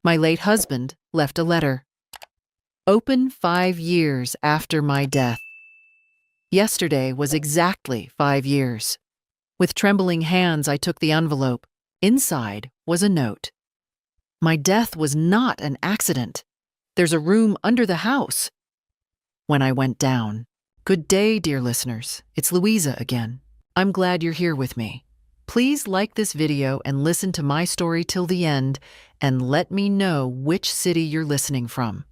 My late husband left a letter. Open 5 years after my death. Yesterday was exactly 5 years. With trembling hands, I took the envelope. Inside was a note. My death was not an accident. There's a room under the house. When I went down. Good day, dear listeners. It's Louisa again. I'm glad you're here with me. Please like this video and listen to my story till the end, and let me know which city you're listening from.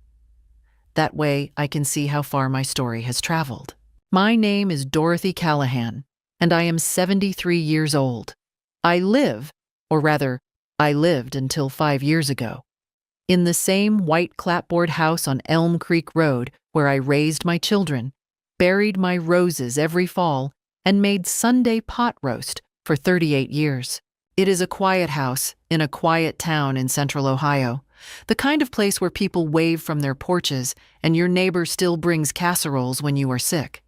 That way I can see how far my story has traveled. My name is Dorothy Callahan, and I am 73 years old. I live, or rather, I lived until 5 years ago, in the same white clapboard house on Elm Creek Road where I raised my children, buried my roses every fall, and made Sunday pot roast for 38 years. It is a quiet house in a quiet town in central Ohio, the kind of place where people wave from their porches and your neighbor still brings casseroles when you are sick.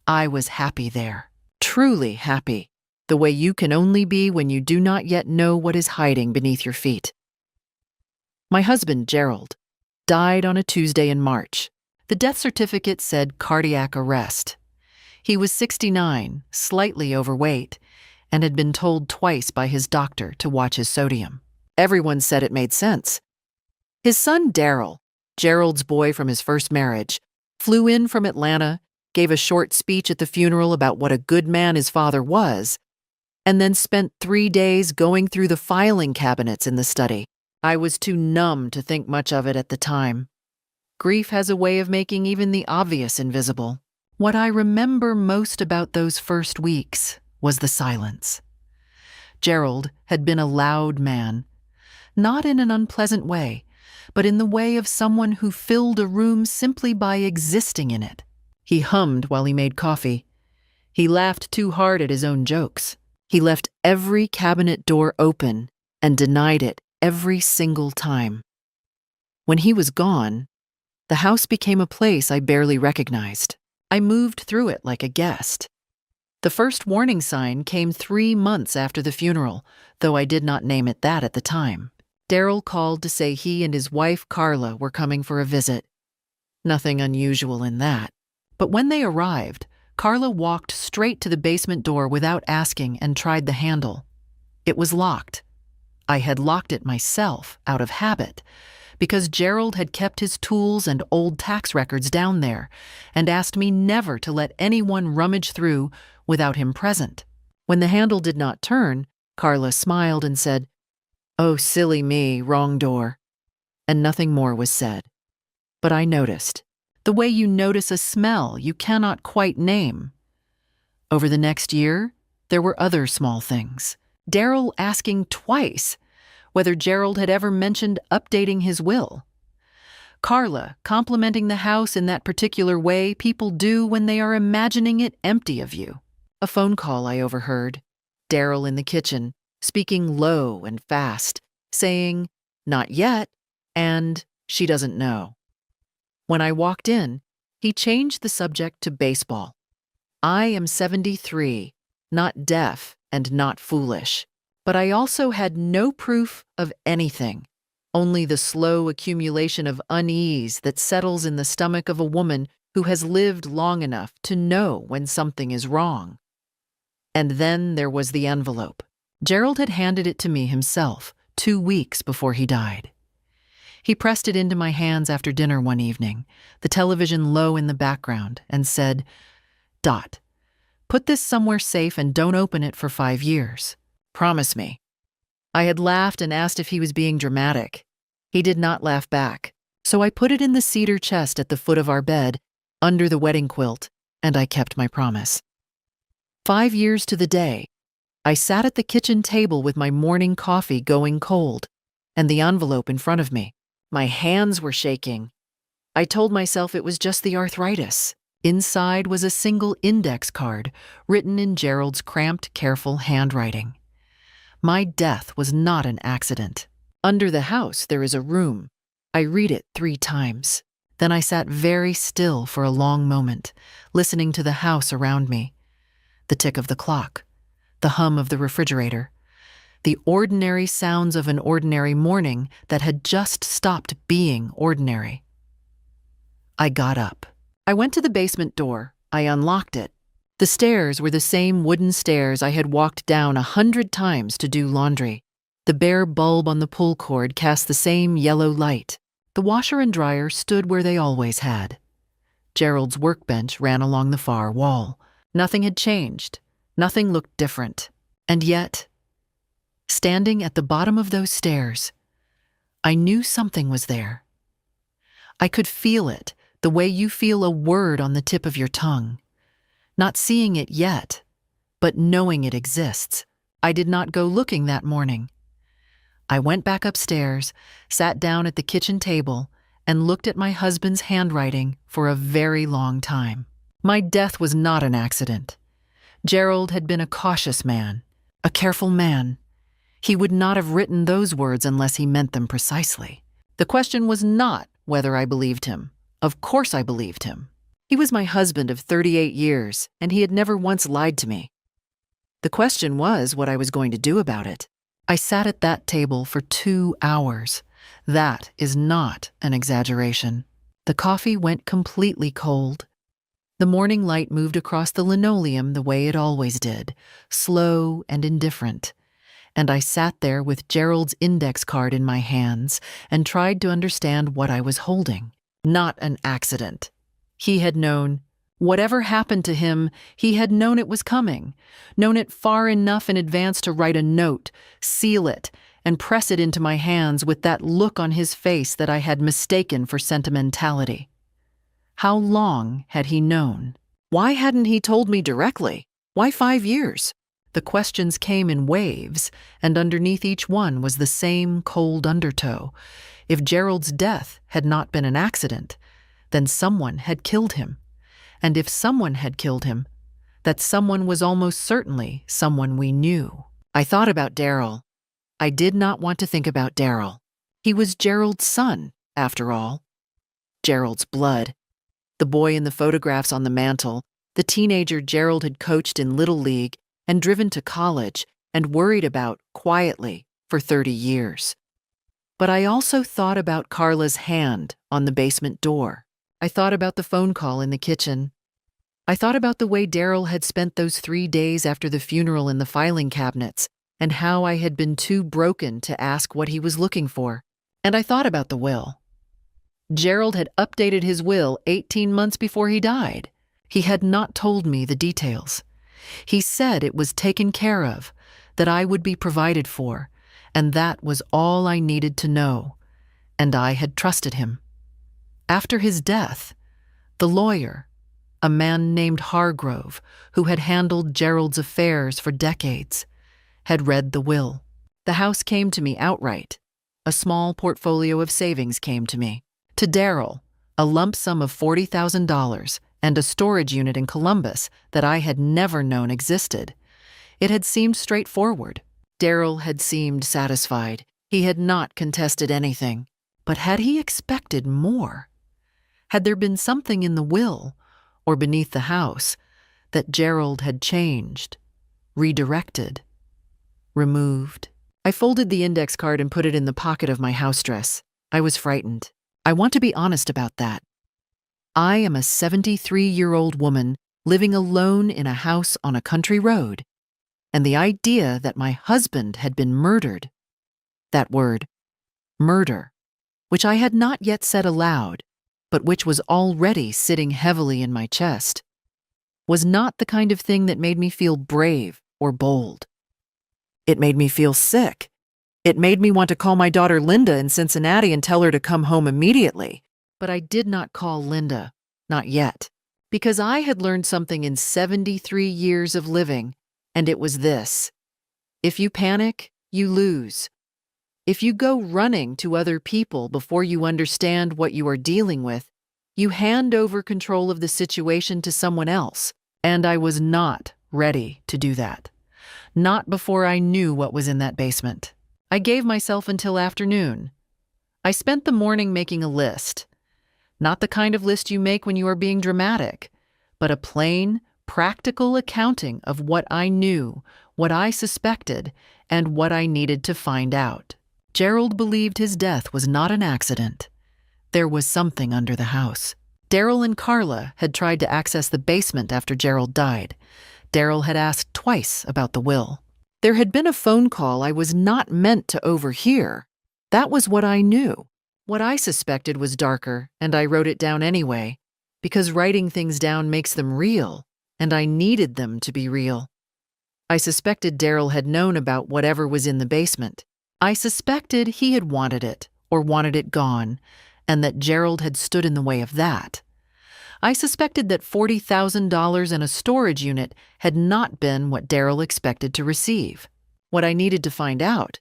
I was happy there, truly happy, the way you can only be when you do not yet know what is hiding beneath your feet. My husband, Gerald, died on a Tuesday in March. The death certificate said cardiac arrest. He was 69, slightly overweight, and had been told twice by his doctor to watch his sodium. Everyone said it made sense. His son, Daryl, Gerald's boy from his first marriage, flew in from Atlanta, gave a short speech at the funeral about what a good man his father was, and then spent 3 days going through the filing cabinets in the study. I was too numb to think much of it at the time. Grief has a way of making even the obvious invisible. What I remember most about those first weeks was the silence. Gerald had been a loud man, not in an unpleasant way, but in the way of someone who filled a room simply by existing in it. He hummed while he made coffee. He laughed too hard at his own jokes. He left every cabinet door open and denied it every single time. When he was gone, the house became a place I barely recognized. I moved through it like a guest. The first warning sign came 3 months after the funeral, though I did not name it that at the time. Daryl called to say he and his wife, Carla, were coming for a visit. Nothing unusual in that. But when they arrived, Carla walked straight to the basement door without asking and tried the handle. It was locked. I had locked it myself, out of habit, because Gerald had kept his tools and old tax records down there and asked me never to let anyone rummage through without him present. When the handle did not turn, Carla smiled and said, "Oh, silly me, wrong door." And nothing more was said. But I noticed, the way you notice a smell you cannot quite name. Over the next year, there were other small things. Daryl asking twice whether Gerald had ever mentioned updating his will. Carla complimenting the house in that particular way people do when they are imagining it empty of you. A phone call I overheard. Daryl in the kitchen, speaking low and fast, saying, "Not yet," and "She doesn't know." When I walked in, he changed the subject to baseball. I am 73, not deaf and not foolish, but I also had no proof of anything, only the slow accumulation of unease that settles in the stomach of a woman who has lived long enough to know when something is wrong. And then there was the envelope. Gerald had handed it to me himself 2 weeks before he died. He pressed it into my hands after dinner one evening, the television low in the background, and said, "Dot, put this somewhere safe and don't open it for 5 years. Promise me." I had laughed and asked if he was being dramatic. He did not laugh back, so I put it in the cedar chest at the foot of our bed, under the wedding quilt, and I kept my promise. 5 years to the day, I sat at the kitchen table with my morning coffee going cold, and the envelope in front of me. My hands were shaking. I told myself it was just the arthritis. Inside was a single index card, written in Gerald's cramped, careful handwriting. My death was not an accident. Under the house there is a room. I read it 3 times. Then I sat very still for a long moment, listening to the house around me. The tick of the clock, the hum of the refrigerator, the ordinary sounds of an ordinary morning that had just stopped being ordinary. I got up. I went to the basement door. I unlocked it. The stairs were the same wooden stairs I had walked down 100 times to do laundry. The bare bulb on the pull cord cast the same yellow light. The washer and dryer stood where they always had. Gerald's workbench ran along the far wall. Nothing had changed. Nothing looked different. And yet, standing at the bottom of those stairs, I knew something was there. I could feel it, the way you feel a word on the tip of your tongue. Not seeing it yet, but knowing it exists. I did not go looking that morning. I went back upstairs, sat down at the kitchen table, and looked at my husband's handwriting for a very long time. My death was not an accident. Gerald had been a cautious man, a careful man. He would not have written those words unless he meant them precisely. The question was not whether I believed him. Of course I believed him. He was my husband of 38 years, and he had never once lied to me. The question was what I was going to do about it. I sat at that table for 2 hours. That is not an exaggeration. The coffee went completely cold. The morning light moved across the linoleum the way it always did, slow and indifferent. And I sat there with Gerald's index card in my hands and tried to understand what I was holding. Not an accident. He had known. Whatever happened to him, he had known it was coming, known it far enough in advance to write a note, seal it, and press it into my hands with that look on his face that I had mistaken for sentimentality. How long had he known? Why hadn't he told me directly? Why 5 years? The questions came in waves, and underneath each one was the same cold undertow. If Gerald's death had not been an accident, then someone had killed him. And if someone had killed him, that someone was almost certainly someone we knew. I thought about Daryl. I did not want to think about Daryl. He was Gerald's son, after all. Gerald's blood. The boy in the photographs on the mantel, the teenager Gerald had coached in Little League and driven to college and worried about quietly for 30 years. But I also thought about Carla's hand on the basement door. I thought about the phone call in the kitchen. I thought about the way Daryl had spent those 3 days after the funeral in the filing cabinets and how I had been too broken to ask what he was looking for. And I thought about the will. Gerald had updated his will 18 months before he died. He had not told me the details. He said it was taken care of, that I would be provided for, and that was all I needed to know, and I had trusted him. After his death, the lawyer, a man named Hargrove, who had handled Gerald's affairs for decades, had read the will. The house came to me outright. A small portfolio of savings came to me. To Daryl, a lump sum of $40,000 and a storage unit in Columbus that I had never known existed. It had seemed straightforward. Daryl had seemed satisfied. He had not contested anything. But had he expected more? Had there been something in the will, or beneath the house, that Gerald had changed, redirected, removed? I folded the index card and put it in the pocket of my house dress. I was frightened. I want to be honest about that. I am a 73-year-old woman living alone in a house on a country road, and the idea that my husband had been murdered, that word, murder, which I had not yet said aloud, but which was already sitting heavily in my chest, was not the kind of thing that made me feel brave or bold. It made me feel sick. It made me want to call my daughter Linda in Cincinnati and tell her to come home immediately. But I did not call Linda, not yet, because I had learned something in 73 years of living, and it was this: if you panic, you lose. If you go running to other people before you understand what you are dealing with, you hand over control of the situation to someone else, and I was not ready to do that. Not before I knew what was in that basement. I gave myself until afternoon. I spent the morning making a list. Not the kind of list you make when you are being dramatic, but a plain, practical accounting of what I knew, what I suspected, and what I needed to find out. Gerald believed his death was not an accident. There was something under the house. Daryl and Carla had tried to access the basement after Gerald died. Daryl had asked twice about the will. There had been a phone call I was not meant to overhear. That was what I knew. What I suspected was darker, and I wrote it down anyway, because writing things down makes them real, and I needed them to be real. I suspected Daryl had known about whatever was in the basement. I suspected he had wanted it, or wanted it gone, and that Gerald had stood in the way of that. I suspected that $40,000 in a storage unit had not been what Daryl expected to receive. What I needed to find out: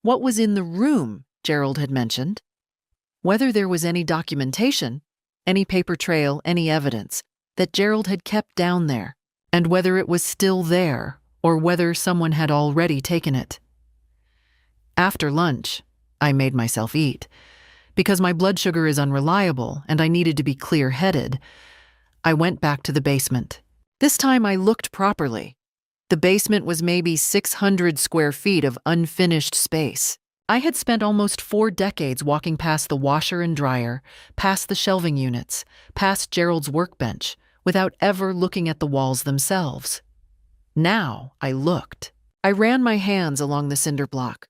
what was in the room Gerald had mentioned, whether there was any documentation, any paper trail, any evidence that Gerald had kept down there, and whether it was still there or whether someone had already taken it. After lunch, I made myself eat. Because my blood sugar is unreliable and I needed to be clear-headed, I went back to the basement. This time I looked properly. The basement was maybe 600 square feet of unfinished space. I had spent almost 4 decades walking past the washer and dryer, past the shelving units, past Gerald's workbench, without ever looking at the walls themselves. Now I looked. I ran my hands along the cinder block.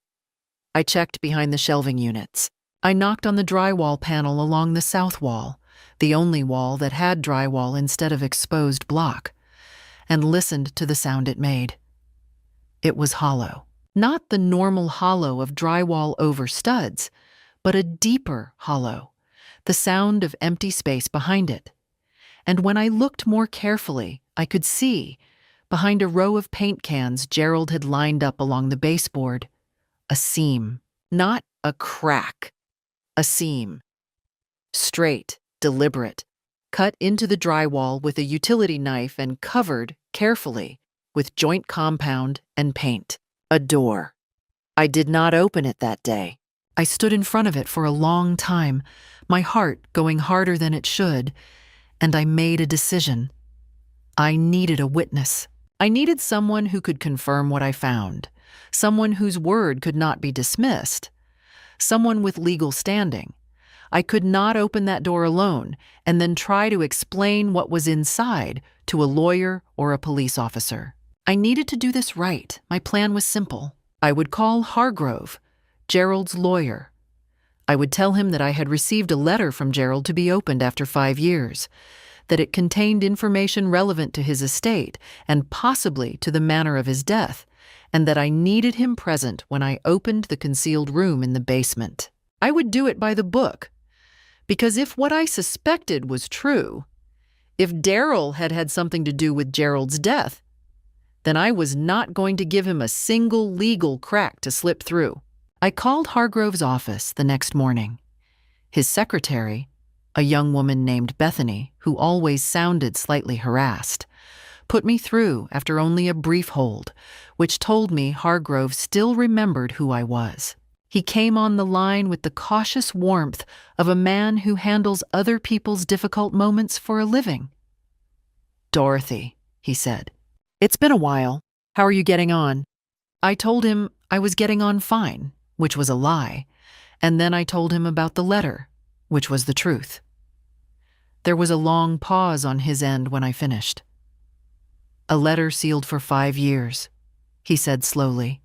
I checked behind the shelving units. I knocked on the drywall panel along the south wall, the only wall that had drywall instead of exposed block, and listened to the sound it made. It was hollow. Not the normal hollow of drywall over studs, but a deeper hollow, the sound of empty space behind it. And when I looked more carefully, I could see, behind a row of paint cans Gerald had lined up along the baseboard, a seam, not a crack. A seam. Straight, deliberate, cut into the drywall with a utility knife and covered, carefully, with joint compound and paint. A door. I did not open it that day. I stood in front of it for a long time, my heart going harder than it should, and I made a decision. I needed a witness. I needed someone who could confirm what I found, someone whose word could not be dismissed. Someone with legal standing. I could not open that door alone and then try to explain what was inside to a lawyer or a police officer. I needed to do this right. My plan was simple. I would call Hargrove, Gerald's lawyer. I would tell him that I had received a letter from Gerald to be opened after 5 years, that it contained information relevant to his estate and possibly to the manner of his death, and that I needed him present when I opened the concealed room in the basement. I would do it by the book, because if what I suspected was true, if Daryl had had something to do with Gerald's death, then I was not going to give him a single legal crack to slip through. I called Hargrove's office the next morning. His secretary, a young woman named Bethany, who always sounded slightly harassed, put me through after only a brief hold, which told me Hargrove still remembered who I was. He came on the line with the cautious warmth of a man who handles other people's difficult moments for a living. "Dorothy," he said, "it's been a while. How are you getting on?" I told him I was getting on fine, which was a lie, and then I told him about the letter, which was the truth. There was a long pause on his end when I finished. "A letter sealed for 5 years, he said slowly.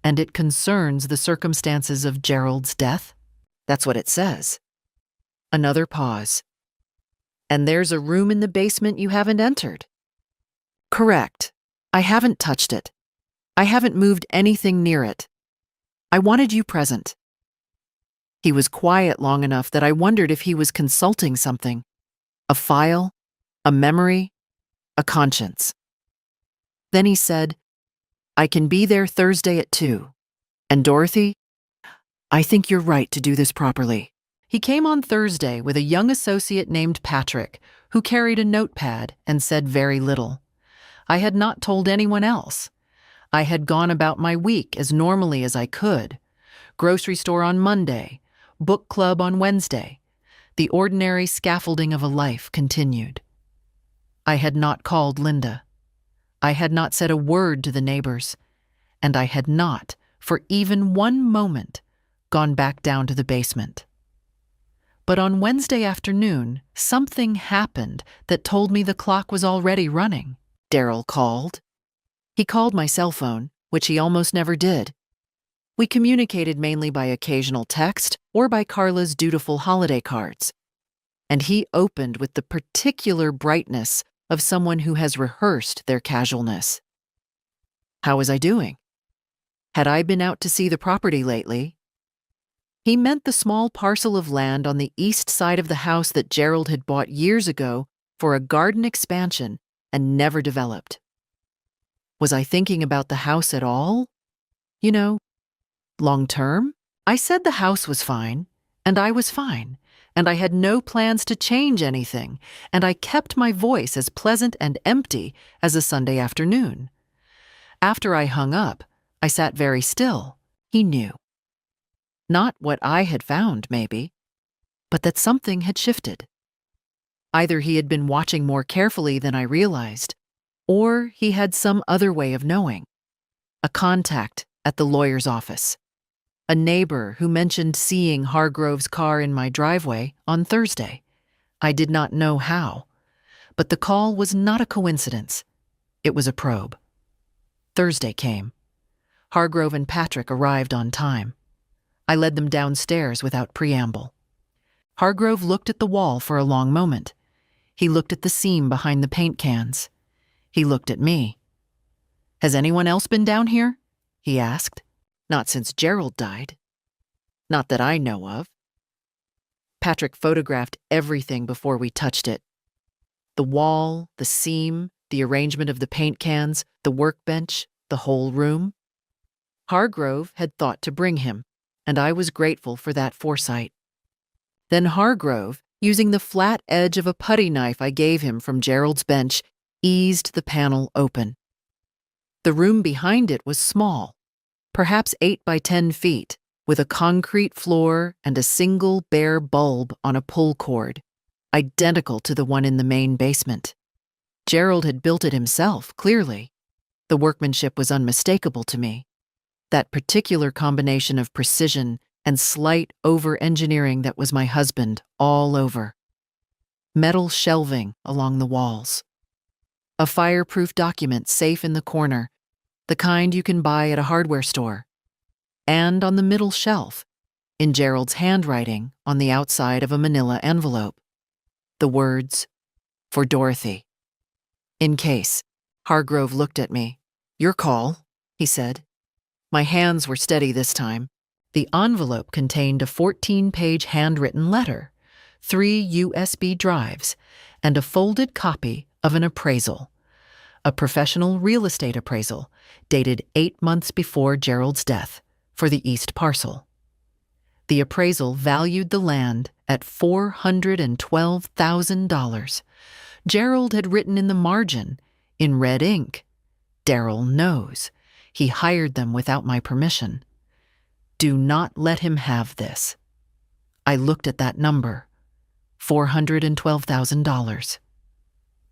"And it concerns the circumstances of Gerald's death?" "That's what it says." Another pause. "And there's a room in the basement you haven't entered?" "Correct. I haven't touched it. I haven't moved anything near it. I wanted you present." He was quiet long enough that I wondered if he was consulting something. A file? A memory? A conscience. Then he said, "I can be there Thursday at 2. And Dorothy, I think you're right to do this properly." He came on Thursday with a young associate named Patrick, who carried a notepad and said very little. I had not told anyone else. I had gone about my week as normally as I could. Grocery store on Monday, book club on Wednesday. The ordinary scaffolding of a life continued. I had not called Linda. I had not said a word to the neighbors, and I had not, for even one moment, gone back down to the basement. But on Wednesday afternoon, something happened that told me the clock was already running. Daryl called. He called my cell phone, which he almost never did. We communicated mainly by occasional text or by Carla's dutiful holiday cards. And he opened with the particular brightness of someone who has rehearsed their casualness. How was I doing? Had I been out to see the property lately? He meant the small parcel of land on the east side of the house that Gerald had bought years ago for a garden expansion and never developed. Was I thinking about the house at all? You know, long term? I said the house was fine, and I was fine, and I had no plans to change anything, and I kept my voice as pleasant and empty as a Sunday afternoon. After I hung up, I sat very still. He knew. Not what I had found, maybe, but that something had shifted. Either he had been watching more carefully than I realized, or he had some other way of knowing. A contact at the lawyer's office. A neighbor who mentioned seeing Hargrove's car in my driveway on Thursday. I did not know how, but the call was not a coincidence. It was a probe. Thursday came. Hargrove and Patrick arrived on time. I led them downstairs without preamble. Hargrove looked at the wall for a long moment. He looked at the seam behind the paint cans. He looked at me. "Has anyone else been down here?" he asked. "Not since Gerald died." "Not that I know of." Patrick photographed everything before we touched it. The wall, the seam, the arrangement of the paint cans, the workbench, the whole room. Hargrove had thought to bring him, and I was grateful for that foresight. Then Hargrove, using the flat edge of a putty knife I gave him from Gerald's bench, eased the panel open. The room behind it was small, perhaps 8 by 10 feet, with a concrete floor and a single bare bulb on a pull cord, identical to the one in the main basement. Gerald had built it himself, clearly. The workmanship was unmistakable to me. That particular combination of precision and slight over-engineering that was my husband all over. Metal shelving along the walls. A fireproof document safe in the corner, the kind you can buy at a hardware store. And on the middle shelf, in Gerald's handwriting on the outside of a manila envelope, the words, "For Dorothy." In case, Hargrove looked at me. "Your call," he said. My hands were steady this time. The envelope contained a 14-page handwritten letter, 3 USB drives, and a folded copy of an appraisal. A professional real estate appraisal, dated 8 months before Gerald's death, for the East Parcel. The appraisal valued the land at $412,000. Gerald had written in the margin, in red ink, "Daryl knows. He hired them without my permission. Do not let him have this." I looked at that number, $412,000,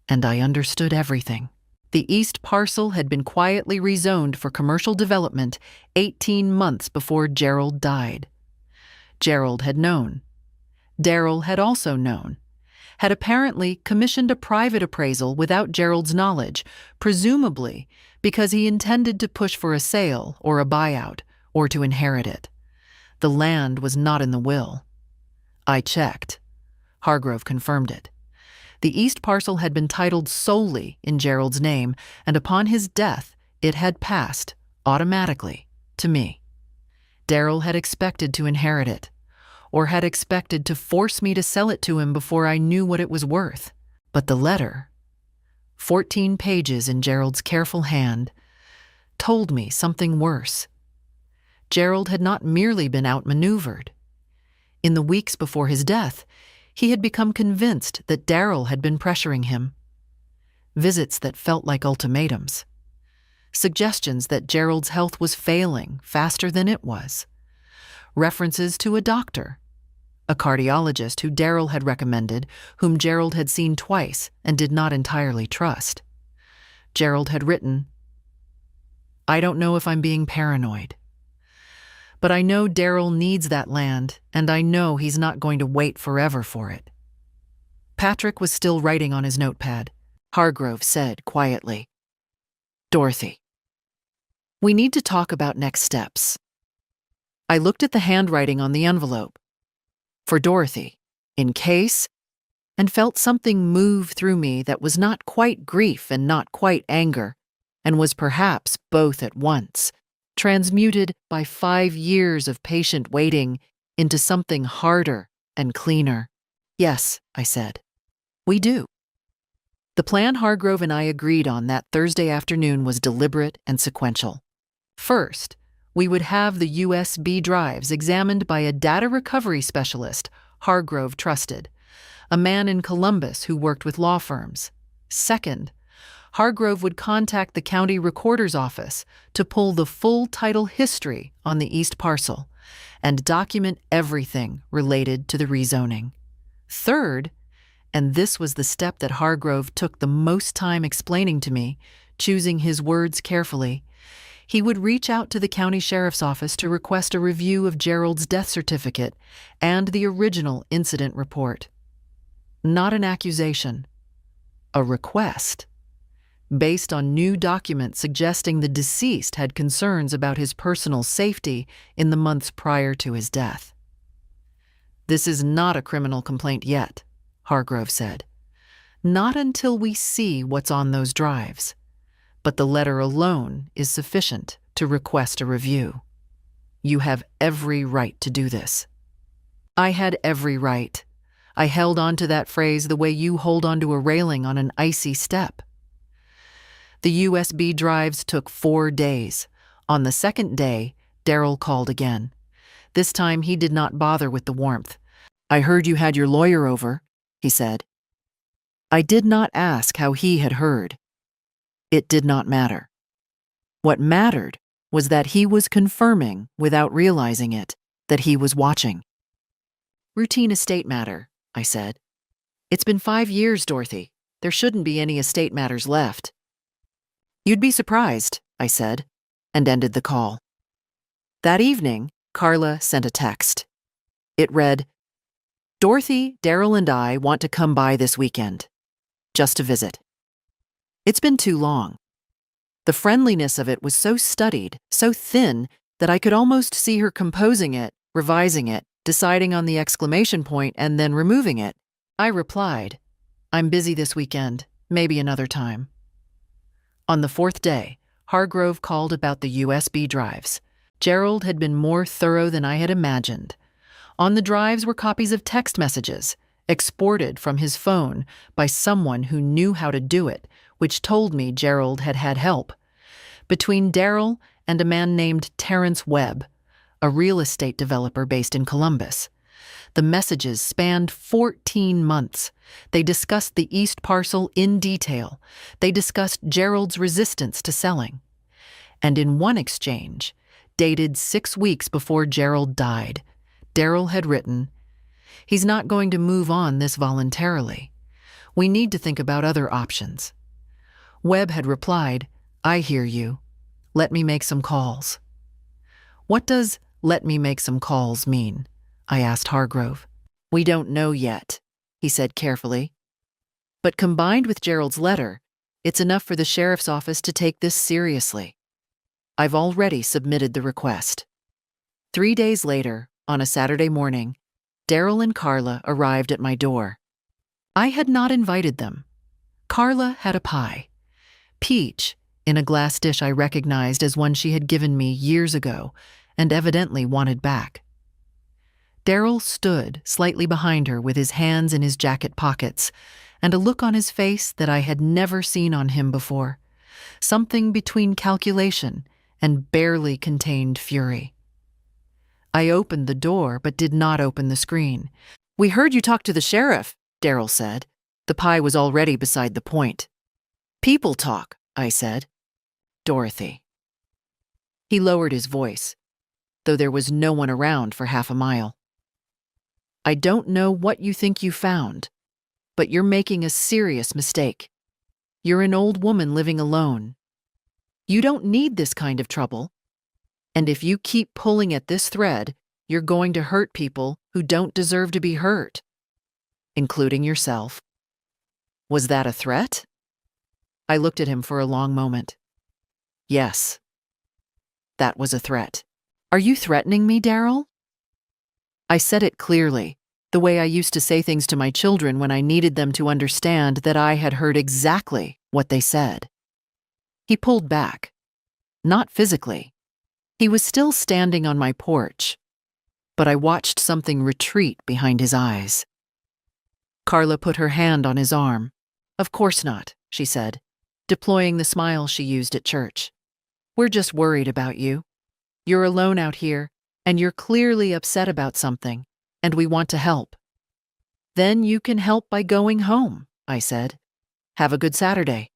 and I understood everything. The East Parcel had been quietly rezoned for commercial development 18 months before Gerald died. Gerald had known. Daryl had also known, had apparently commissioned a private appraisal without Gerald's knowledge, presumably because he intended to push for a sale or a buyout, or to inherit it. The land was not in the will. I checked. Hargrove confirmed it. The East Parcel had been titled solely in Gerald's name, and upon his death, it had passed, automatically, to me. Daryl had expected to inherit it, or had expected to force me to sell it to him before I knew what it was worth. But the letter, 14 pages in Gerald's careful hand, told me something worse. Gerald had not merely been outmaneuvered. In the weeks before his death, he had become convinced that Daryl had been pressuring him. Visits that felt like ultimatums. Suggestions that Gerald's health was failing faster than it was. References to a doctor, a cardiologist who Daryl had recommended, whom Gerald had seen twice and did not entirely trust. Gerald had written, I don't know if I'm being paranoid. But I know Daryl needs that land, and I know he's not going to wait forever for it. Patrick was still writing on his notepad. Hargrove said quietly, "Dorothy, we need to talk about next steps." I looked at the handwriting on the envelope. For Dorothy, in case, and felt something move through me that was not quite grief and not quite anger, and was perhaps both at once, transmuted by 5 years of patient waiting into something harder and cleaner. "Yes," I said. "We do." The plan Hargrove and I agreed on that Thursday afternoon was deliberate and sequential. First, we would have the USB drives examined by a data recovery specialist Hargrove trusted, a man in Columbus who worked with law firms. Second, Hargrove would contact the county recorder's office to pull the full title history on the East Parcel and document everything related to the rezoning. Third, and this was the step that Hargrove took the most time explaining to me, choosing his words carefully, he would reach out to the county sheriff's office to request a review of Gerald's death certificate and the original incident report. Not an accusation, a request, based on new documents suggesting the deceased had concerns about his personal safety in the months prior to his death. "This is not a criminal complaint yet," Hargrove said. "Not until we see what's on those drives. But the letter alone is sufficient to request a review. You have every right to do this." I had every right. I held on to that phrase the way you hold onto a railing on an icy step. The USB drives took 4 days. On the second day, Daryl called again. This time he did not bother with the warmth. "I heard you had your lawyer over," he said. I did not ask how he had heard. It did not matter. What mattered was that he was confirming, without realizing it, that he was watching. "Routine estate matter," I said. "It's been 5 years, Dorothy. There shouldn't be any estate matters left." "You'd be surprised," I said, and ended the call. That evening, Carla sent a text. It read, "Dorothy, Daryl, and I want to come by this weekend. Just to visit." It's been too long. The friendliness of it was so studied, so thin, that I could almost see her composing it, revising it, deciding on the exclamation point, and then removing it. I replied, "I'm busy this weekend, maybe another time." On the 4th day, Hargrove called about the USB drives. Gerald had been more thorough than I had imagined. On the drives were copies of text messages, exported from his phone by someone who knew how to do it, which told me Gerald had had help. Between Daryl and a man named Terrence Webb, a real estate developer based in Columbus. The messages spanned 14 months. They discussed the East Parcel in detail. They discussed Gerald's resistance to selling. And in one exchange, dated 6 weeks before Gerald died, Daryl had written, "He's not going to move on this voluntarily. We need to think about other options." Webb had replied, "I hear you. Let me make some calls." "What does 'let me make some calls' mean?" I asked Hargrove. "We don't know yet," he said carefully. "But combined with Gerald's letter, it's enough for the sheriff's office to take this seriously. I've already submitted the request." 3 days later, on a Saturday morning, Daryl and Carla arrived at my door. I had not invited them. Carla had a pie. Peach, in a glass dish I recognized as one she had given me years ago and evidently wanted back. Daryl stood slightly behind her with his hands in his jacket pockets and a look on his face that I had never seen on him before, something between calculation and barely contained fury. I opened the door but did not open the screen. "We heard you talk to the sheriff," Daryl said. The pie was already beside the point. "People talk," I said. "Dorothy." He lowered his voice, though there was no one around for half a mile. "I don't know what you think you found, but you're making a serious mistake. You're an old woman living alone. You don't need this kind of trouble. And if you keep pulling at this thread, you're going to hurt people who don't deserve to be hurt, including yourself." Was that a threat? I looked at him for a long moment. Yes, that was a threat. "Are you threatening me, Daryl?" I said it clearly, the way I used to say things to my children when I needed them to understand that I had heard exactly what they said. He pulled back. Not physically. He was still standing on my porch, but I watched something retreat behind his eyes. Carla put her hand on his arm. "Of course not," she said, deploying the smile she used at church. "We're just worried about you. You're alone out here, and you're clearly upset about something, and we want to help." "Then you can help by going home," I said. "Have a good Saturday."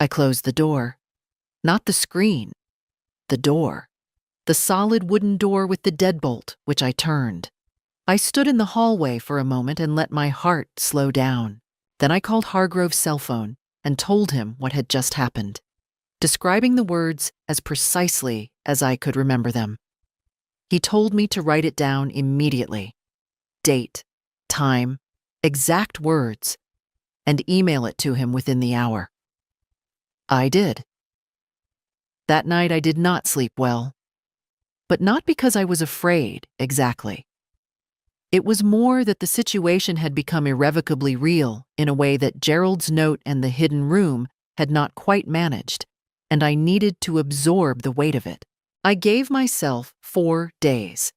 I closed the door. Not the screen. The door. The solid wooden door with the deadbolt, which I turned. I stood in the hallway for a moment and let my heart slow down. Then I called Hargrove's cell phone and told him what had just happened, describing the words as precisely as I could remember them. He told me to write it down immediately. Date, time, exact words, and email it to him within the hour. I did. That night I did not sleep well, but not because I was afraid, exactly. It was more that the situation had become irrevocably real in a way that Gerald's note and the hidden room had not quite managed, and I needed to absorb the weight of it. I gave myself 4 days.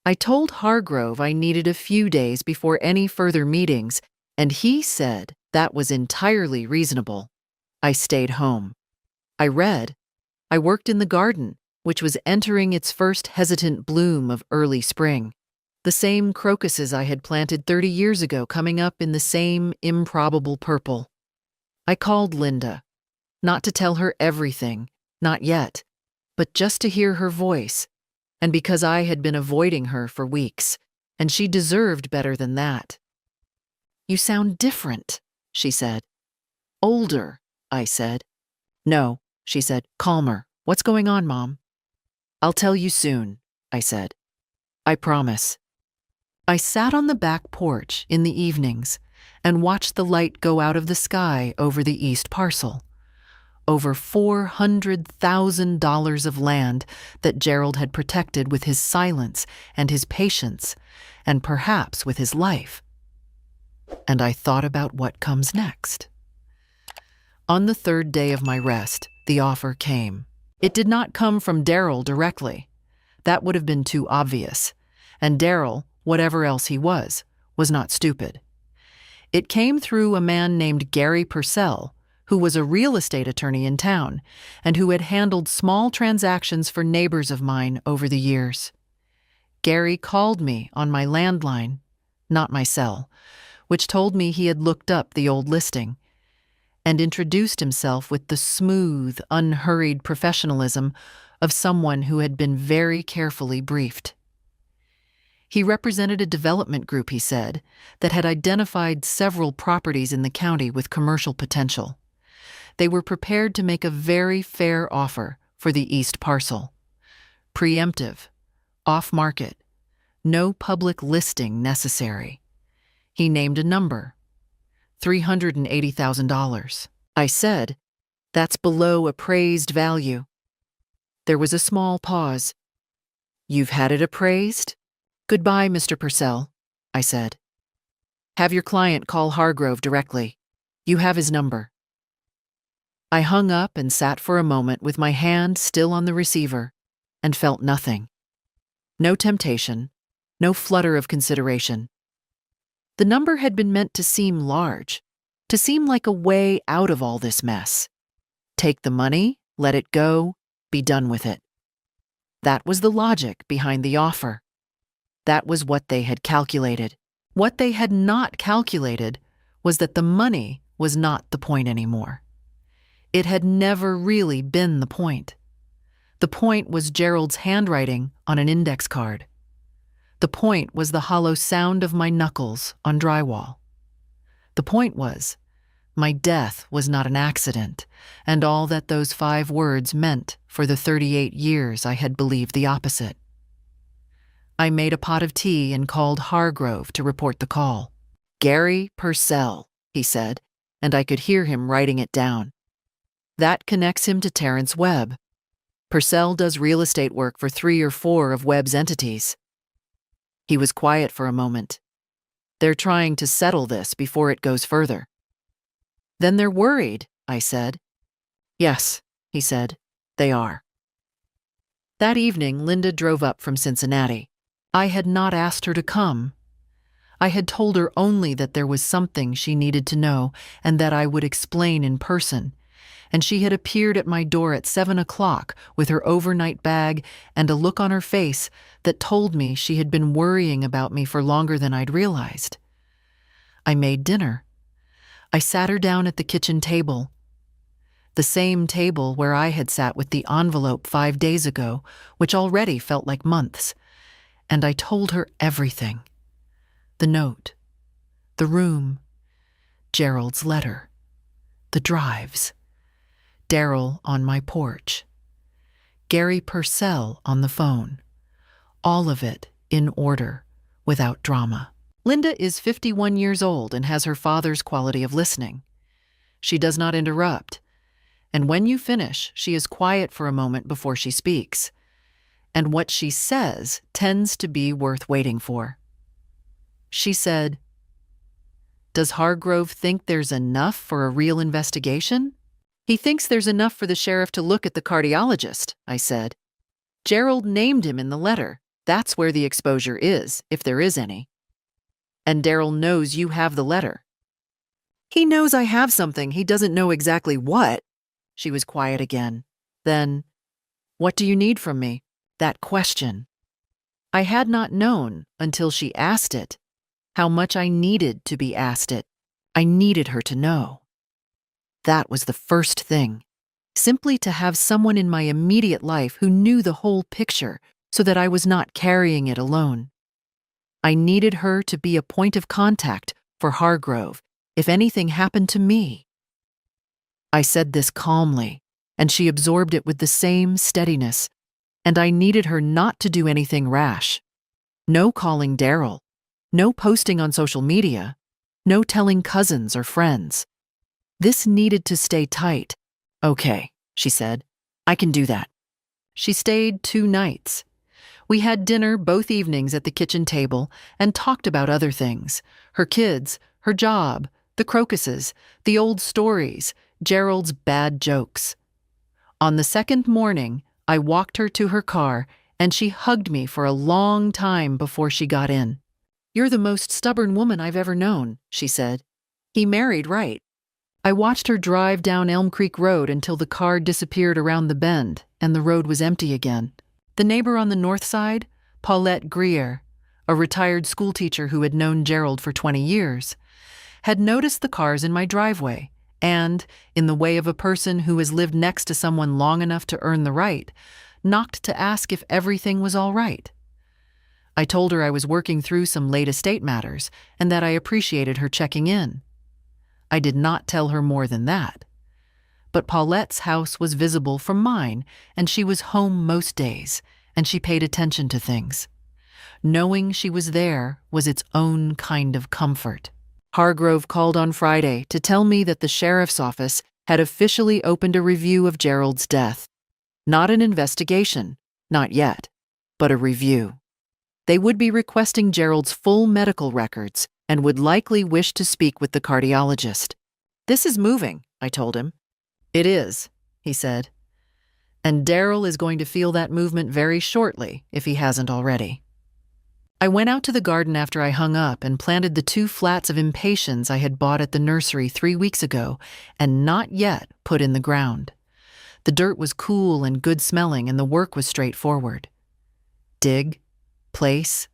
I told Hargrove I needed a few days before any further meetings, and he said that was entirely reasonable. I stayed home. I read. I worked in the garden, which was entering its first hesitant bloom of early spring. The same crocuses I had planted 30 years ago coming up in the same improbable purple. I called Linda, not to tell her everything, not yet, but just to hear her voice, and because I had been avoiding her for weeks, and she deserved better than that. "You sound different," she said. "Older," I said. "No," she said, calmer. "What's going on, Mom?" "I'll tell you soon," I said. "I promise." I sat on the back porch in the evenings and watched the light go out of the sky over the east parcel. Over $400,000 of land that Gerald had protected with his silence and his patience, and perhaps with his life. And I thought about what comes next. On the 3rd day of my rest, the offer came. It did not come from Daryl directly. That would have been too obvious. And Daryl, whatever else he was not stupid. It came through a man named Gary Purcell, who was a real estate attorney in town and who had handled small transactions for neighbors of mine over the years. Gary called me on my landline, not my cell, which told me he had looked up the old listing, and introduced himself with the smooth, unhurried professionalism of someone who had been very carefully briefed. He represented a development group, he said, that had identified several properties in the county with commercial potential. They were prepared to make a very fair offer for the east parcel. Preemptive, off-market, no public listing necessary. He named a number, $380,000. I said, "That's below appraised value." There was a small pause. "You've had it appraised? Goodbye, Mr. Purcell," I said. "Have your client call Hargrove directly. You have his number." I hung up and sat for a moment with my hand still on the receiver and felt nothing. No temptation, no flutter of consideration. The number had been meant to seem large, to seem like a way out of all this mess. Take the money, let it go, be done with it. That was the logic behind the offer. That was what they had calculated. What they had not calculated was that the money was not the point anymore. It had never really been the point. The point was Gerald's handwriting on an index card. The point was the hollow sound of my knuckles on drywall. The point was My death was not an accident, and all that those 5 words meant for the 38 years I had believed the opposite. I made a pot of tea and called Hargrove to report the call. "Gary Purcell," he said, and I could hear him writing it down. "That connects him to Terrence Webb. Purcell does real estate work for 3 or 4 of Webb's entities." He was quiet for a moment. "They're trying to settle this before it goes further." "Then they're worried," I said. "Yes," he said, "they are." That evening, Linda drove up from Cincinnati. I had not asked her to come. I had told her only that there was something she needed to know and that I would explain in person, and she had appeared at my door at 7 o'clock with her overnight bag and a look on her face that told me she had been worrying about me for longer than I'd realized. I made dinner. I sat her down at the kitchen table, the same table where I had sat with the envelope 5 days ago, which already felt like months, and I told her everything. The note, the room, Gerald's letter, the drives, Daryl on my porch, Gary Purcell on the phone, all of it in order, without drama. Linda is 51 years old and has her father's quality of listening. She does not interrupt, and when you finish, she is quiet for a moment before she speaks, and what she says tends to be worth waiting for. She said, "Does Hargrove think there's enough for a real investigation?" "He thinks there's enough for the sheriff to look at the cardiologist," I said. "Gerald named him in the letter. That's where the exposure is, if there is any. And Daryl knows you have the letter." "He knows I have something, he doesn't know exactly what." She was quiet again. Then, "What do you need from me?" That question. I had not known, until she asked it, how much I needed to be asked it. I needed her to know. That was the first thing. Simply to have someone in my immediate life who knew the whole picture so that I was not carrying it alone. I needed her to be a point of contact for Hargrove if anything happened to me. I said this calmly, and she absorbed it with the same steadiness, and I needed her not to do anything rash. No calling Daryl, no posting on social media, no telling cousins or friends. This needed to stay tight. "Okay," she said, "I can do that." She stayed 2 nights. We had dinner both evenings at the kitchen table and talked about other things: her kids, her job, the crocuses, the old stories, Gerald's bad jokes. On the second morning, I walked her to her car, and she hugged me for a long time before she got in. "You're the most stubborn woman I've ever known," she said. "He married right." I watched her drive down Elm Creek Road until the car disappeared around the bend and the road was empty again. The neighbor on the north side, Paulette Greer, a retired schoolteacher who had known Gerald for 20 years, had noticed the cars in my driveway and, in the way of a person who has lived next to someone long enough to earn the right, knocked to ask if everything was all right. I told her I was working through some late estate matters and that I appreciated her checking in. I did not tell her more than that. But Paulette's house was visible from mine, and she was home most days, and she paid attention to things. Knowing she was there was its own kind of comfort. Hargrove called on Friday to tell me that the sheriff's office had officially opened a review of Gerald's death. Not an investigation, not yet, but a review. They would be requesting Gerald's full medical records and would likely wish to speak with the cardiologist. "This is moving," I told him. "It is," he said. "And Daryl is going to feel that movement very shortly, if he hasn't already." I went out to the garden after I hung up and planted the 2 flats of impatiens I had bought at the nursery 3 weeks ago and not yet put in the ground. The dirt was cool and good-smelling, and the work was straightforward. Dig, place,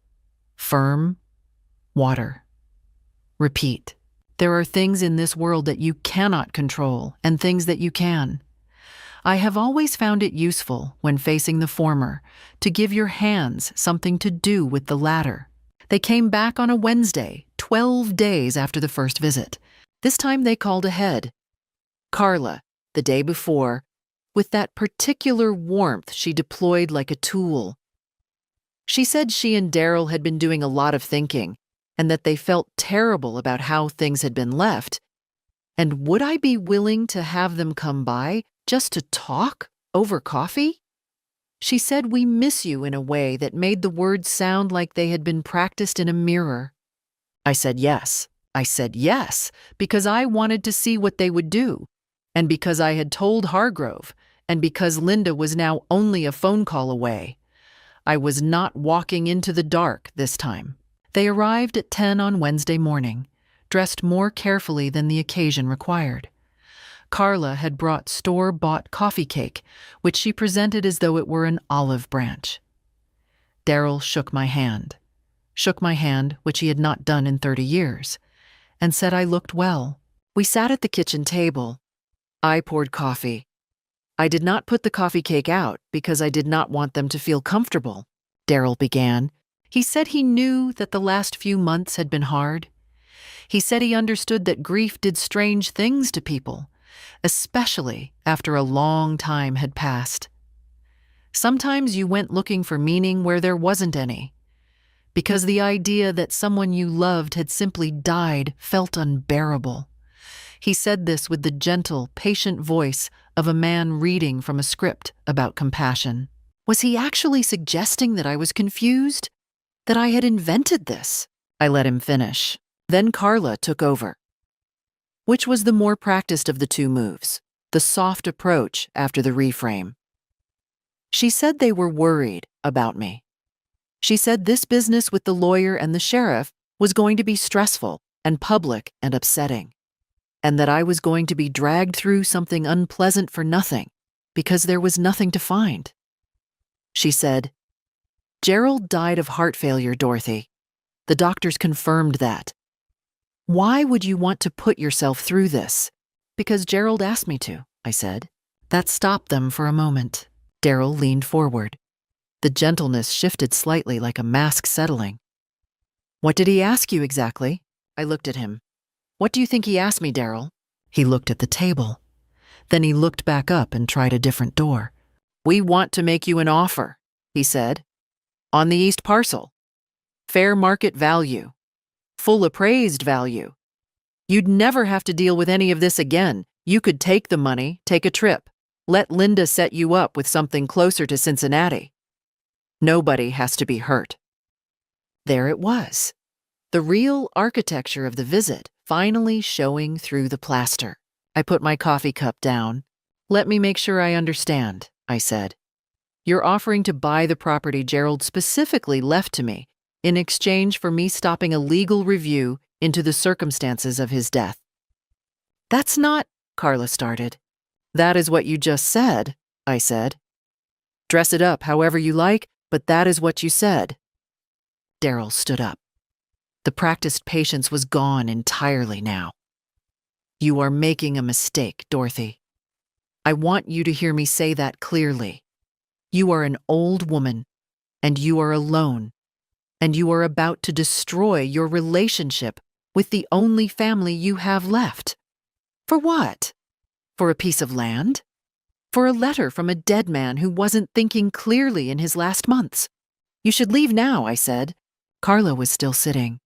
firm, water. Repeat. There are things in this world that you cannot control and things that you can. I have always found it useful, when facing the former, to give your hands something to do with the latter. They came back on a Wednesday, 12 days after the first visit. This time they called ahead. Carla, the day before, with that particular warmth she deployed like a tool. She said she and Daryl had been doing a lot of thinking, and that they felt terrible about how things had been left. And would I be willing to have them come by just to talk over coffee? She said we miss you in a way that made the words sound like they had been practiced in a mirror. I said yes. I said yes, because I wanted to see what they would do, and because I had told Hargrove, and because Linda was now only a phone call away. I was not walking into the dark this time. They arrived at 10 on Wednesday morning, dressed more carefully than the occasion required. Carla had brought store-bought coffee cake, which she presented as though it were an olive branch. Daryl shook my hand, which he had not done in 30 years, and said I looked well. We sat at the kitchen table. I poured coffee. I did not put the coffee cake out because I did not want them to feel comfortable, Daryl began. He said he knew that the last few months had been hard. He said he understood that grief did strange things to people, especially after a long time had passed. Sometimes you went looking for meaning where there wasn't any, because the idea that someone you loved had simply died felt unbearable. He said this with the gentle, patient voice of a man reading from a script about compassion. Was he actually suggesting that I was confused? That I had invented this? I let him finish. Then Carla took over. Which was the more practiced of the two moves? The soft approach after the reframe. She said they were worried about me. She said this business with the lawyer and the sheriff was going to be stressful and public and upsetting, and that I was going to be dragged through something unpleasant for nothing because there was nothing to find. She said, Gerald died of heart failure, Dorothy. The doctors confirmed that. Why would you want to put yourself through this? Because Gerald asked me to, I said. That stopped them for a moment. Daryl leaned forward. The gentleness shifted slightly like a mask settling. What did he ask you exactly? I looked at him. What do you think he asked me, Daryl? He looked at the table. Then he looked back up and tried a different door. We want to make you an offer, he said. On the East Parcel. Fair market value. Full appraised value. You'd never have to deal with any of this again. You could take the money, take a trip. Let Linda set you up with something closer to Cincinnati. Nobody has to be hurt. There it was. The real architecture of the visit finally showing through the plaster. I put my coffee cup down. Let me make sure I understand, I said. You're offering to buy the property Gerald specifically left to me in exchange for me stopping a legal review into the circumstances of his death. That's not, Carla started. That is what you just said, I said. Dress it up however you like, but that is what you said. Daryl stood up. The practiced patience was gone entirely now. You are making a mistake, Dorothy. I want you to hear me say that clearly. You are an old woman, and you are alone, and you are about to destroy your relationship with the only family you have left. For what? For a piece of land? For a letter from a dead man who wasn't thinking clearly in his last months? You should leave now, I said. Carla was still sitting.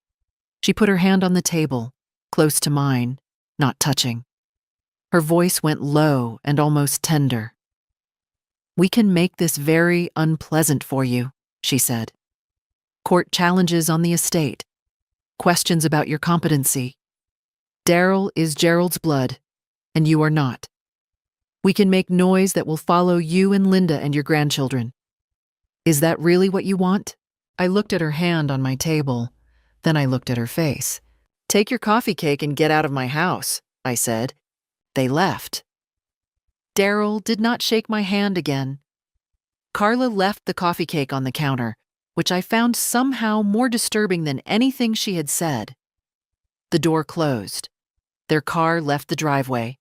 She put her hand on the table, close to mine, not touching. Her voice went low and almost tender. We can make this very unpleasant for you, she said. Court challenges on the estate. Questions about your competency. Daryl is Gerald's blood, and you are not. We can make noise that will follow you and Linda and your grandchildren. Is that really what you want? I looked at her hand on my table. Then I looked at her face. Take your coffee cake and get out of my house, I said. They left. Daryl did not shake my hand again. Carla left the coffee cake on the counter, which I found somehow more disturbing than anything she had said. The door closed. Their car left the driveway.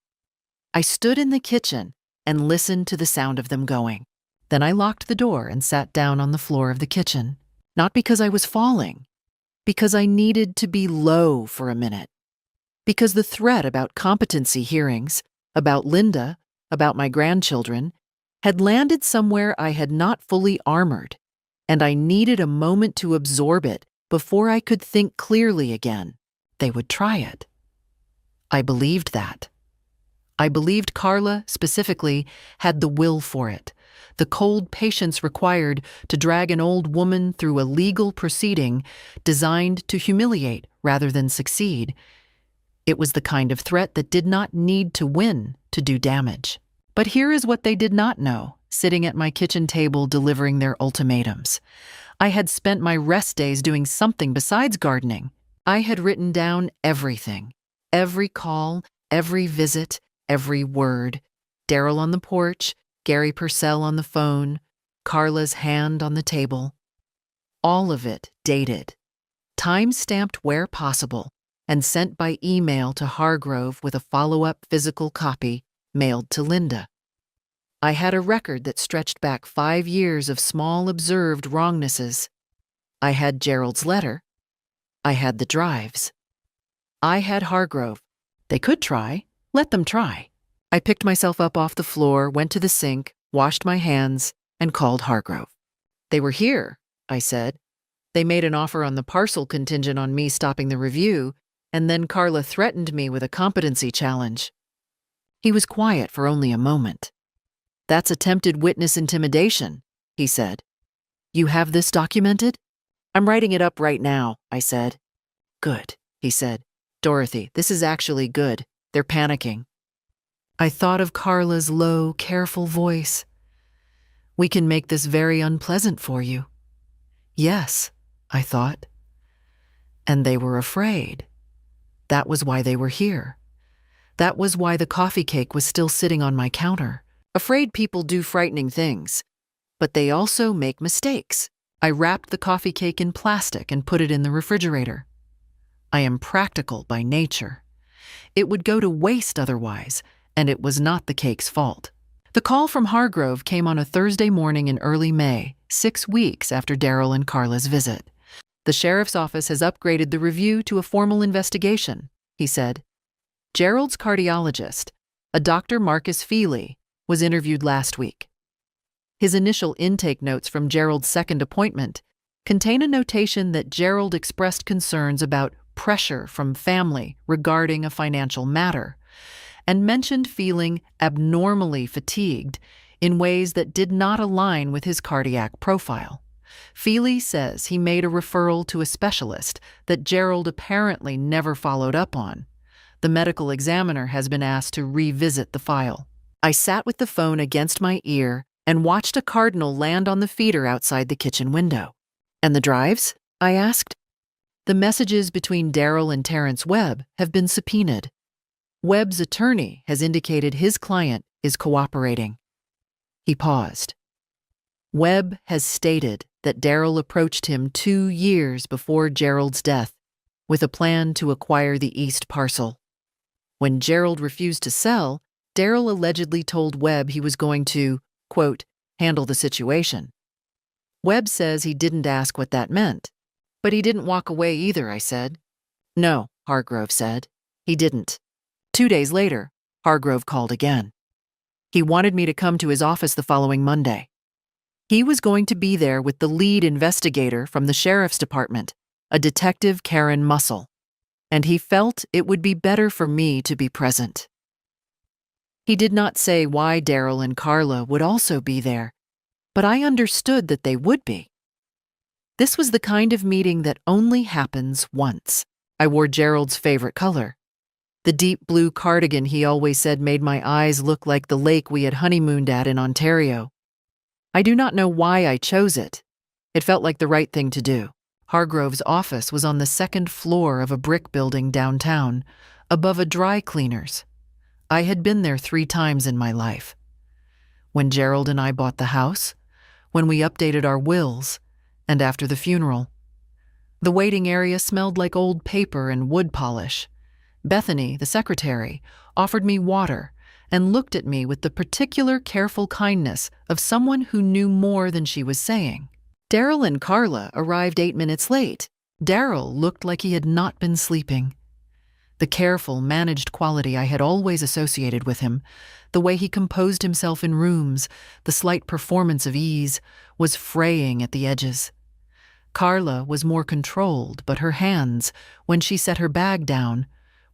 I stood in the kitchen and listened to the sound of them going. Then I locked the door and sat down on the floor of the kitchen, not because I was falling, because I needed to be low for a minute. Because the threat about competency hearings, about Linda, about my grandchildren, had landed somewhere I had not fully armored, and I needed a moment to absorb it before I could think clearly again. They would try it. I believed that. I believed Carla, specifically, had the will for it, the cold patience required to drag an old woman through a legal proceeding designed to humiliate rather than succeed. It was the kind of threat that did not need to win to do damage. But here is what they did not know, sitting at my kitchen table delivering their ultimatums. I had spent my rest days doing something besides gardening. I had written down everything, every call, every visit, every word. Daryl on the porch, Gary Purcell on the phone, Carla's hand on the table. All of it dated, time-stamped where possible, and sent by email to Hargrove with a follow-up physical copy mailed to Linda. I had a record that stretched back 5 years of small observed wrongnesses. I had Gerald's letter. I had the drives. I had Hargrove. They could try. Let them try. I picked myself up off the floor, went to the sink, washed my hands, and called Hargrove. They were here, I said. They made an offer on the parcel contingent on me stopping the review, and then Carla threatened me with a competency challenge. He was quiet for only a moment. That's attempted witness intimidation, he said. You have this documented? I'm writing it up right now, I said. Good, he said. Dorothy, this is actually good. They're panicking. I thought of Carla's low, careful voice. We can make this very unpleasant for you. Yes, I thought. And they were afraid. That was why they were here. That was why the coffee cake was still sitting on my counter. Afraid people do frightening things, but they also make mistakes. I wrapped the coffee cake in plastic and put it in the refrigerator. I am practical by nature. It would go to waste otherwise, and it was not the cake's fault. The call from Hargrove came on a Thursday morning in early May, 6 weeks after Daryl and Carla's visit. The sheriff's office has upgraded the review to a formal investigation, he said. Gerald's cardiologist, a Dr. Marcus Feely, was interviewed last week. His initial intake notes from Gerald's second appointment contain a notation that Gerald expressed concerns about pressure from family regarding a financial matter, and mentioned feeling abnormally fatigued in ways that did not align with his cardiac profile. Feely says he made a referral to a specialist that Gerald apparently never followed up on. The medical examiner has been asked to revisit the file. I sat with the phone against my ear and watched a cardinal land on the feeder outside the kitchen window. And the drives? I asked. The messages between Daryl and Terrence Webb have been subpoenaed. Webb's attorney has indicated his client is cooperating. He paused. Webb has stated that Daryl approached him 2 years before Gerald's death with a plan to acquire the east parcel. When Gerald refused to sell, Daryl allegedly told Webb he was going to, quote, handle the situation. Webb says he didn't ask what that meant. But he didn't walk away either, I said. No, Hargrove said. He didn't. 2 days later, Hargrove called again. He wanted me to come to his office the following Monday. He was going to be there with the lead investigator from the sheriff's department, a detective Karen Mussel, and he felt it would be better for me to be present. He did not say why Daryl and Carla would also be there, but I understood that they would be. This was the kind of meeting that only happens once. I wore Gerald's favorite color. The deep blue cardigan he always said made my eyes look like the lake we had honeymooned at in Ontario. I do not know why I chose it. It felt like the right thing to do. Hargrove's office was on the second floor of a brick building downtown, above a dry cleaner's. I had been there 3 times in my life. When Gerald and I bought the house, when we updated our wills, and after the funeral. The waiting area smelled like old paper and wood polish. Bethany, the secretary, offered me water and looked at me with the particular careful kindness of someone who knew more than she was saying. Daryl and Carla arrived 8 minutes late. Daryl looked like he had not been sleeping. The careful, managed quality I had always associated with him, the way he composed himself in rooms, the slight performance of ease, was fraying at the edges. Carla was more controlled, but her hands, when she set her bag down,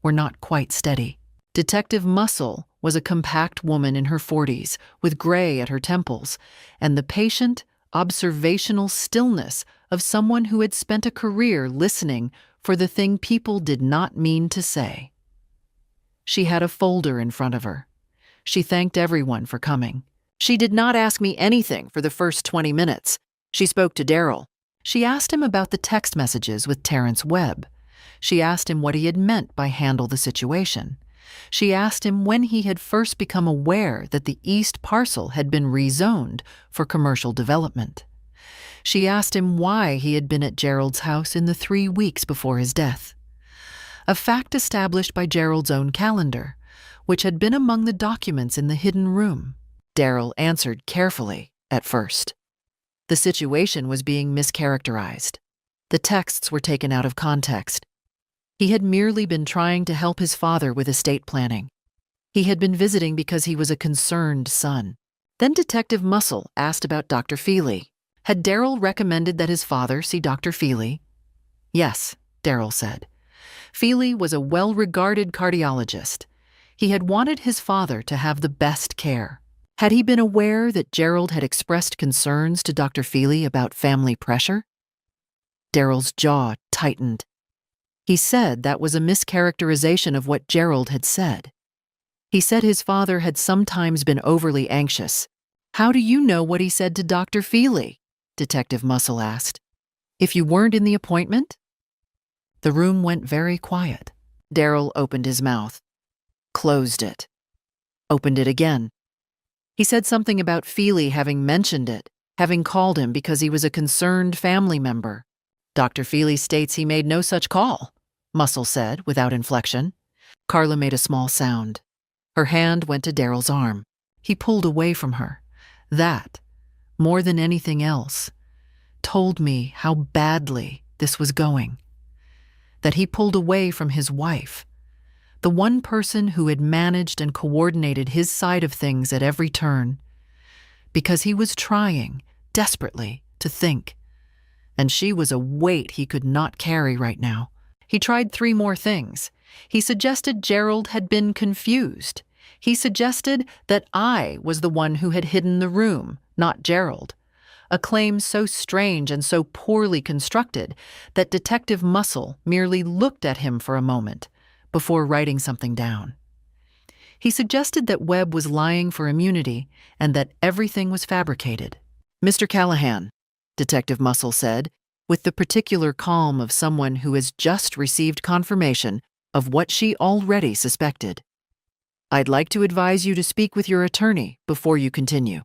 were not quite steady. Detective Muscle was a compact woman in her 40s, with gray at her temples, and the patient, observational stillness of someone who had spent a career listening for the thing people did not mean to say. She had a folder in front of her. She thanked everyone for coming. She did not ask me anything for the first 20 minutes. She spoke to Daryl. She asked him about the text messages with Terrence Webb. She asked him what he had meant by handle the situation. She asked him when he had first become aware that the east parcel had been rezoned for commercial development. She asked him why he had been at Gerald's house in the 3 weeks before his death. A fact established by Gerald's own calendar, which had been among the documents in the hidden room. Daryl answered carefully at first. The situation was being mischaracterized. The texts were taken out of context. He had merely been trying to help his father with estate planning. He had been visiting because he was a concerned son. Then Detective Muscle asked about Dr. Feely. Had Daryl recommended that his father see Dr. Feely? Yes, Daryl said. Feely was a well-regarded cardiologist. He had wanted his father to have the best care. Had he been aware that Gerald had expressed concerns to Dr. Feely about family pressure? Daryl's jaw tightened. He said that was a mischaracterization of what Gerald had said. He said his father had sometimes been overly anxious. How do you know what he said to Dr. Feely? Detective Muscle asked. If you weren't in the appointment? The room went very quiet. Daryl opened his mouth, closed it, opened it again. He said something about Feely having mentioned it, having called him because he was a concerned family member. Dr. Feely states he made no such call, Muscle said without inflection. Carla made a small sound. Her hand went to Daryl's arm. He pulled away from her. That, more than anything else, told me how badly this was going. That he pulled away from his wife, the one person who had managed and coordinated his side of things at every turn, because he was trying, desperately, to think. And she was a weight he could not carry right now. He tried 3 more things. He suggested Gerald had been confused. He suggested that I was the one who had hidden the room, not Gerald. A claim so strange and so poorly constructed that Detective Muscle merely looked at him for a moment before writing something down. He suggested that Webb was lying for immunity and that everything was fabricated. Mr. Callahan, Detective Muscle said, with the particular calm of someone who has just received confirmation of what she already suspected. I'd like to advise you to speak with your attorney before you continue.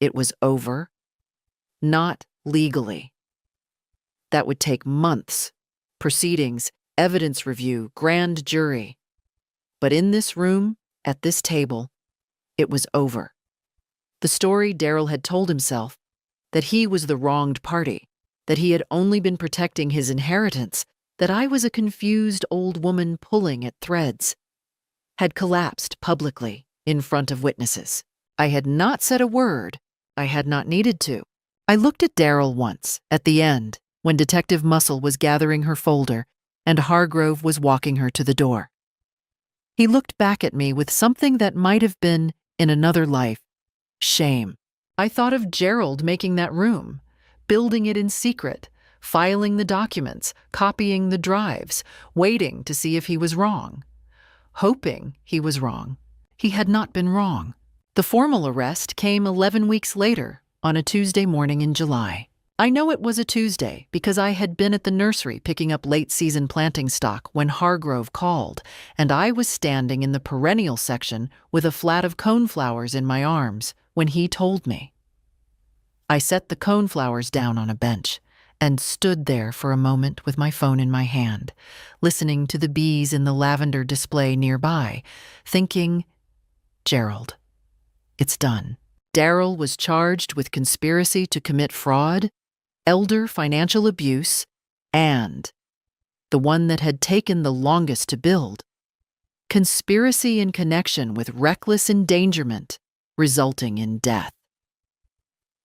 It was over. Not legally. That would take months. Proceedings, evidence review, grand jury. But in this room, at this table, it was over. The story Daryl had told himself, that he was the wronged party, that he had only been protecting his inheritance, that I was a confused old woman pulling at threads, had collapsed publicly in front of witnesses. I had not said a word. I had not needed to. I looked at Daryl once, at the end, when Detective Muscle was gathering her folder and Hargrove was walking her to the door. He looked back at me with something that might have been, in another life, shame. I thought of Gerald making that room, building it in secret, filing the documents, copying the drives, waiting to see if he was wrong. Hoping he was wrong. He had not been wrong. The formal arrest came 11 weeks later, on a Tuesday morning in July. I know it was a Tuesday because I had been at the nursery picking up late-season planting stock when Hargrove called, and I was standing in the perennial section with a flat of coneflowers in my arms when he told me. I set the coneflowers down on a bench and stood there for a moment with my phone in my hand, listening to the bees in the lavender display nearby, thinking, Gerald, it's done. Daryl was charged with conspiracy to commit fraud, elder financial abuse, and the one that had taken the longest to build. Conspiracy in connection with reckless endangerment, resulting in death.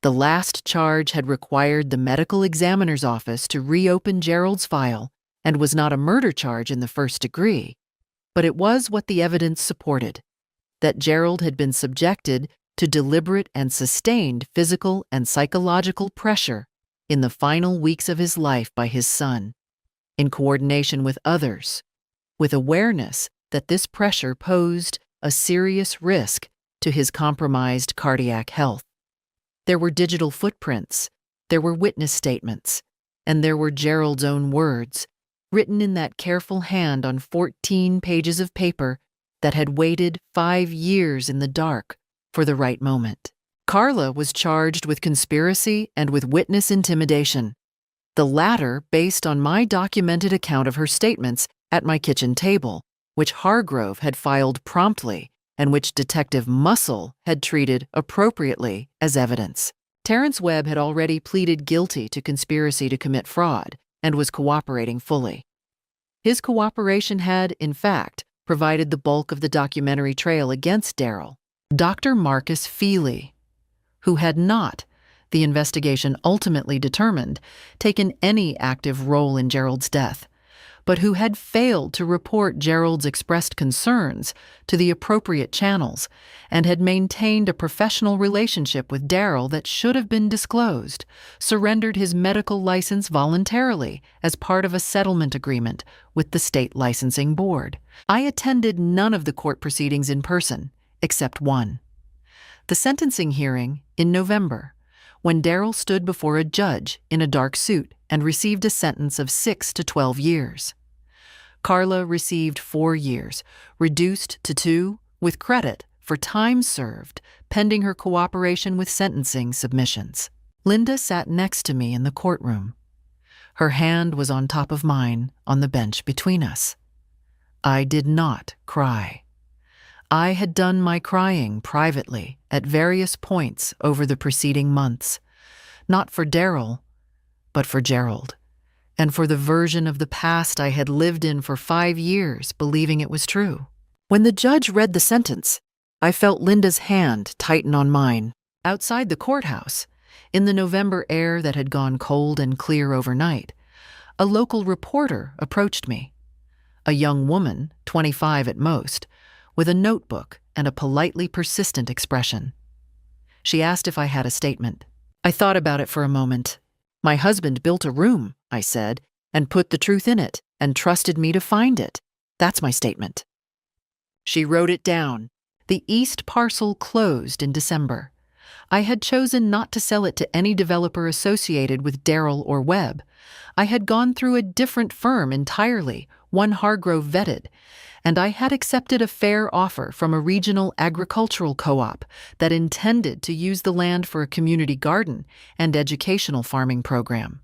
The last charge had required the medical examiner's office to reopen Gerald's file and was not a murder charge in the first degree, but it was what the evidence supported, that Gerald had been subjected to deliberate and sustained physical and psychological pressure in the final weeks of his life by his son, in coordination with others, with awareness that this pressure posed a serious risk to his compromised cardiac health. There were digital footprints, there were witness statements, and there were Gerald's own words, written in that careful hand on 14 pages of paper that had waited 5 years in the dark for the right moment. Carla was charged with conspiracy and with witness intimidation, the latter based on my documented account of her statements at my kitchen table, which Hargrove had filed promptly and which Detective Muscle had treated appropriately as evidence. Terrence Webb had already pleaded guilty to conspiracy to commit fraud and was cooperating fully. His cooperation had, in fact, provided the bulk of the documentary trail against Darrell. Dr. Marcus Feely, who had not, the investigation ultimately determined, taken any active role in Gerald's death, but who had failed to report Gerald's expressed concerns to the appropriate channels and had maintained a professional relationship with Darrell that should have been disclosed, surrendered his medical license voluntarily as part of a settlement agreement with the state licensing board. I attended none of the court proceedings in person, except one. The sentencing hearing in November, when Darrell stood before a judge in a dark suit and received a sentence of 6 to 12 years. Carla received 4 years, reduced to 2, with credit for time served pending her cooperation with sentencing submissions. Linda sat next to me in the courtroom. Her hand was on top of mine on the bench between us. I did not cry. I had done my crying privately at various points over the preceding months, not for Darrell, but for Gerald, and for the version of the past I had lived in for 5 years, believing it was true. When the judge read the sentence, I felt Linda's hand tighten on mine. Outside the courthouse, in the November air that had gone cold and clear overnight, a local reporter approached me. A young woman, 25 at most, with a notebook and a politely persistent expression. She asked if I had a statement. I thought about it for a moment. My husband built a room, I said, and put the truth in it, and trusted me to find it. That's my statement. She wrote it down. The east parcel closed in December. I had chosen not to sell it to any developer associated with Darrell or Webb. I had gone through a different firm entirely, one Hargrove vetted, and I had accepted a fair offer from a regional agricultural co-op that intended to use the land for a community garden and educational farming program.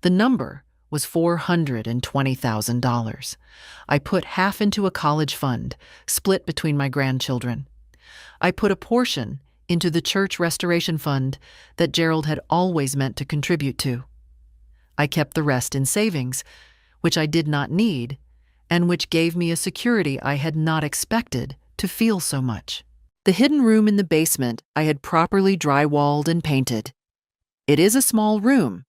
The number was $420,000. I put half into a college fund, split between my grandchildren. I put a portion into the church restoration fund that Gerald had always meant to contribute to. I kept the rest in savings, which I did not need, and which gave me a security I had not expected to feel so much. The hidden room in the basement I had properly drywalled and painted. It is a small room.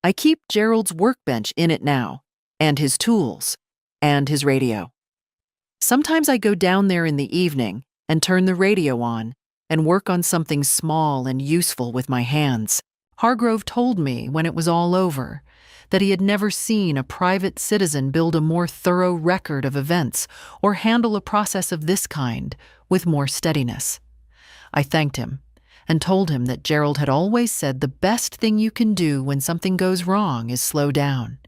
I keep Gerald's workbench in it now, and his tools, and his radio. Sometimes I go down there in the evening and turn the radio on and work on something small and useful with my hands. Hargrove told me when it was all over that he had never seen a private citizen build a more thorough record of events or handle a process of this kind with more steadiness. I thanked him and told him that Gerald had always said the best thing you can do when something goes wrong is slow down,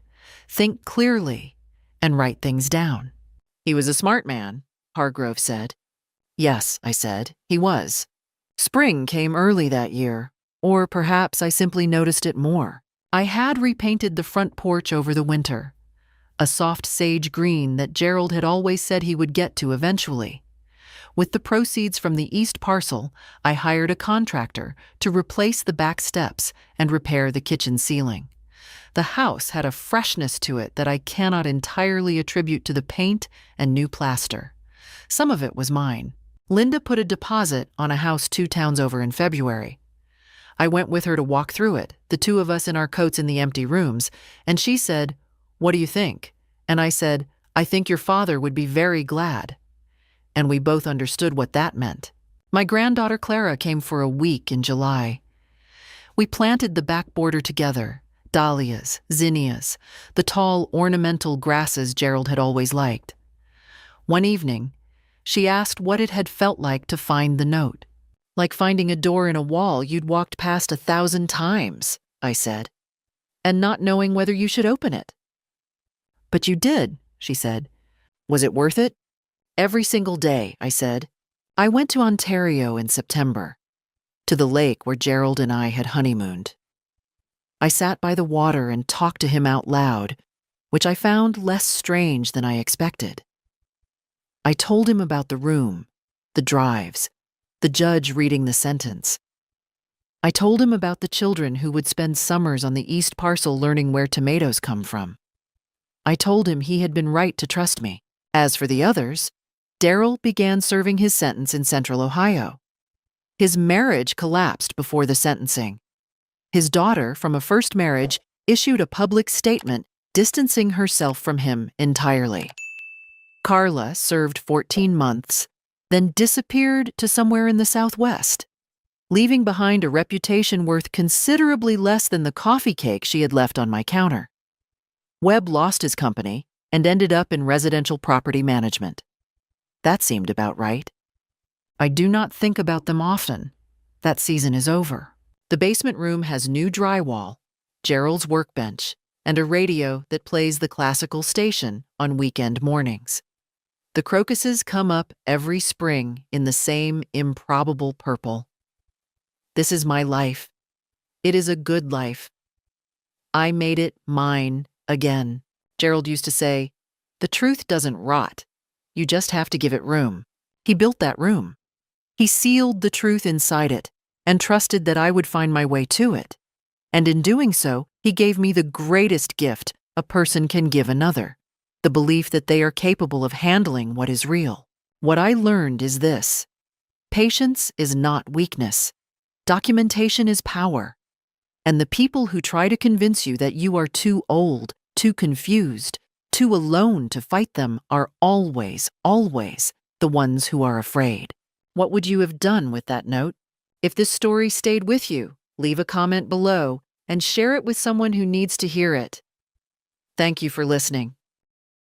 think clearly, and write things down. He was a smart man, Hargrove said. Yes, I said, he was. Spring came early that year, or perhaps I simply noticed it more. I had repainted the front porch over the winter, a soft sage green that Gerald had always said he would get to eventually. With the proceeds from the east parcel, I hired a contractor to replace the back steps and repair the kitchen ceiling. The house had a freshness to it that I cannot entirely attribute to the paint and new plaster. Some of it was mine. Linda put a deposit on a house 2 towns over in February. I went with her to walk through it, the 2 of us in our coats in the empty rooms, and she said, "What do you think?" And I said, "I think your father would be very glad." And we both understood what that meant. My granddaughter Clara came for a week in July. We planted the back border together, dahlias, zinnias, the tall ornamental grasses Gerald had always liked. One evening, she asked what it had felt like to find the note. "Like finding a door in a wall you'd walked past 1,000 times," I said, "and not knowing whether you should open it." "But you did," she said. "Was it worth it?" "Every single day," I said. I went to Ontario in September, to the lake where Gerald and I had honeymooned. I sat by the water and talked to him out loud, which I found less strange than I expected. I told him about the room, the drives, the judge reading the sentence. I told him about the children who would spend summers on the east parcel learning where tomatoes come from. I told him he had been right to trust me. As for the others, Daryl began serving his sentence in Central Ohio. His marriage collapsed before the sentencing. His daughter, from a first marriage, issued a public statement distancing herself from him entirely. Carla served 14 months, then disappeared to somewhere in the Southwest, leaving behind a reputation worth considerably less than the coffee cake she had left on my counter. Webb lost his company and ended up in residential property management. That seemed about right. I do not think about them often. That season is over. The basement room has new drywall, Gerald's workbench, and a radio that plays the classical station on weekend mornings. The crocuses come up every spring in the same improbable purple. This is my life. It is a good life. I made it mine again. Gerald used to say, "The truth doesn't rot. You just have to give it room." He built that room. He sealed the truth inside it and trusted that I would find my way to it. And in doing so, he gave me the greatest gift a person can give another, the belief that they are capable of handling what is real. What I learned is this: patience is not weakness. Documentation is power. And the people who try to convince you that you are too old, too confused, too alone to fight them are always, always the ones who are afraid. What would you have done with that note? If this story stayed with you, leave a comment below and share it with someone who needs to hear it. Thank you for listening.